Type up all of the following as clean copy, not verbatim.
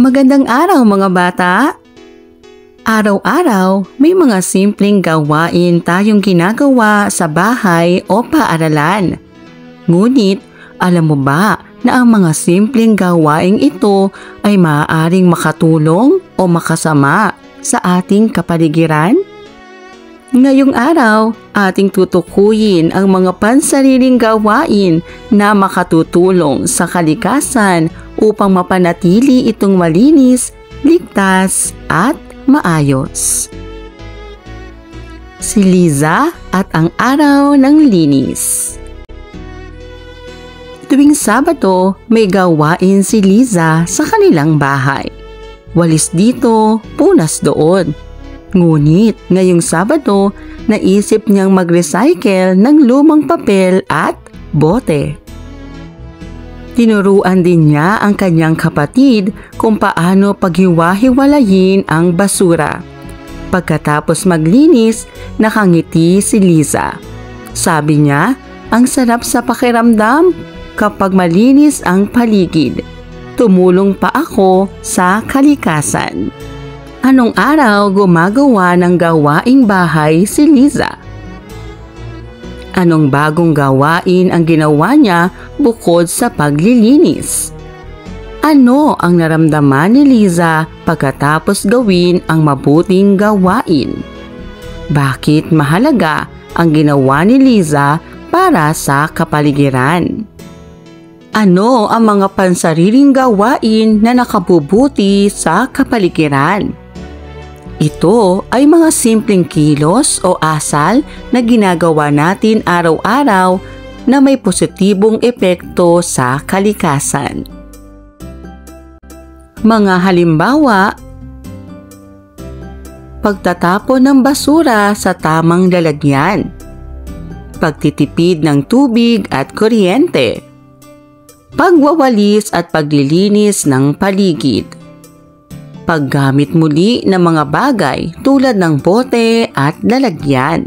Magandang araw mga bata! Araw-araw, may mga simpleng gawain tayong ginagawa sa bahay o paaralan. Ngunit, alam mo ba na ang mga simpleng gawaing ito ay maaaring makatulong o makasama sa ating kapaligiran? Ngayong araw, ating tutukuyin ang mga pansariling gawain na makatutulong sa kalikasan upang mapanatili itong malinis, ligtas at maayos. Si Liza at ang araw ng linis. Tuwing Sabado, may gawain si Liza sa kanilang bahay. Walis dito, punas doon. Ngunit ngayong Sabado, naisip niyang mag-recycle ng lumang papel at bote. Tinuruan din niya ang kanyang kapatid kung paano paghiwa-hiwalayin ang basura. Pagkatapos maglinis, nakangiti si Liza. Sabi niya, ang sarap sa pakiramdam kapag malinis ang paligid. Tumulong pa ako sa kalikasan. Anong araw gumagawa ng gawaing bahay si Liza? Anong bagong gawain ang ginawa niya bukod sa paglilinis? Ano ang naramdaman ni Liza pagkatapos gawin ang mabuting gawain? Bakit mahalaga ang ginawa ni Liza para sa kapaligiran? Ano ang mga pansariling gawain na nakabubuti sa kapaligiran? Ito ay mga simpleng kilos o asal na ginagawa natin araw-araw na may positibong epekto sa kalikasan. Mga halimbawa, pagtatapon ng basura sa tamang lalagyan, pagtitipid ng tubig at kuryente, pagwawalis at paglilinis ng paligid, paggamit muli ng mga bagay tulad ng bote at lalagyan.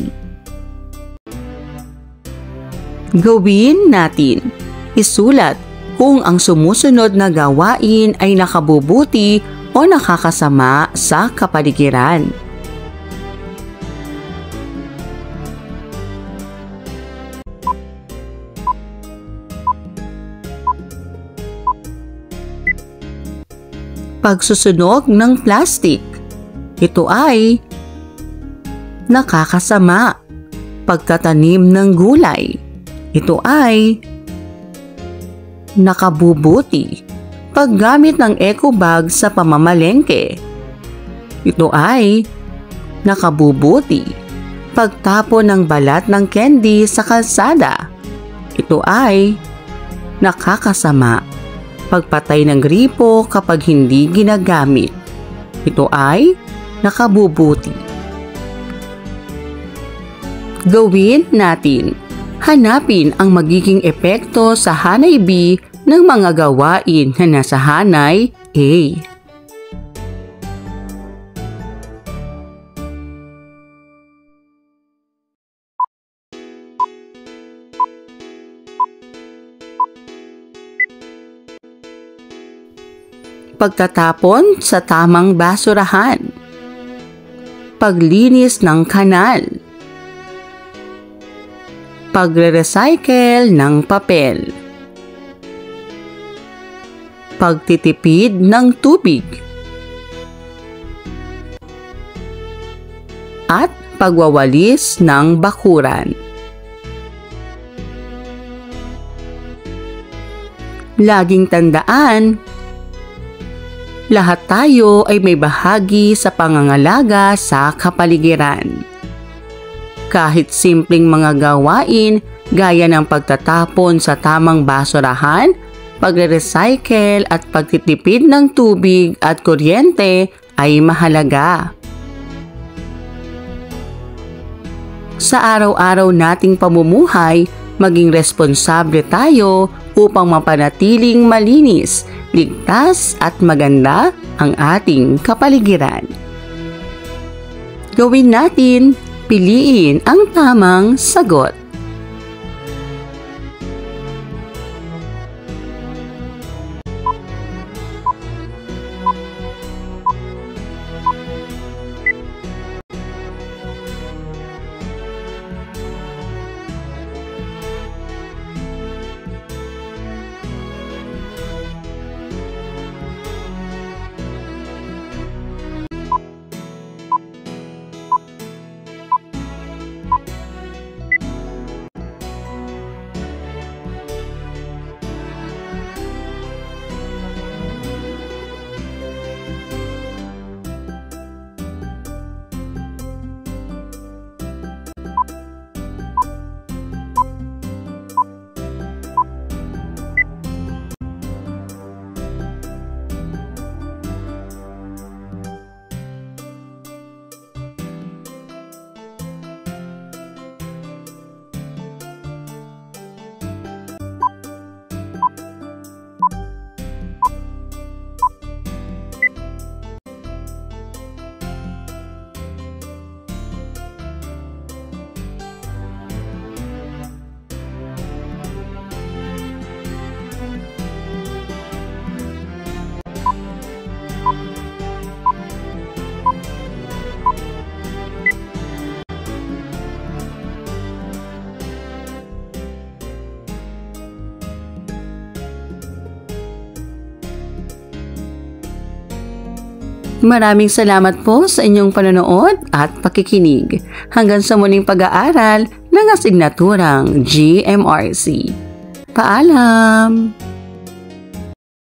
Gawin natin. Isulat kung ang sumusunod na gawain ay nakabubuti o nakakasama sa kapaligiran. Pagsusunog ng plastic. Ito ay nakakasama. Pagtatanim ng gulay. Ito ay nakabubuti. Paggamit ng eco bag sa pamamalengke. Ito ay nakabubuti. Pagtapon ng balat ng candy sa kalsada. Ito ay nakakasama. Pagpatay ng gripo kapag hindi ginagamit. Ito ay nakabubuti. Gawin natin. Hanapin ang magiging epekto sa hanay B ng mga gawain na nasa hanay A. Pagtatapon sa tamang basurahan, paglinis ng kanal, pagre-recycle ng papel, pagtitipid ng tubig, at pagwawalis ng bakuran. Laging tandaan, lahat tayo ay may bahagi sa pangangalaga sa kapaligiran. Kahit simpleng mga gawain gaya ng pagtatapon sa tamang basurahan, pagre-recycle at pagtitipid ng tubig at kuryente ay mahalaga. Sa araw-araw nating pamumuhay, maging responsable tayo upang mapanatiling malinis, ligtas at maganda ang ating kapaligiran. Gawin natin, piliin ang tamang sagot. Maraming salamat po sa inyong panonood at pakikinig. Hanggang sa muling pag-aaral ng asignaturang GMRC. Paalam!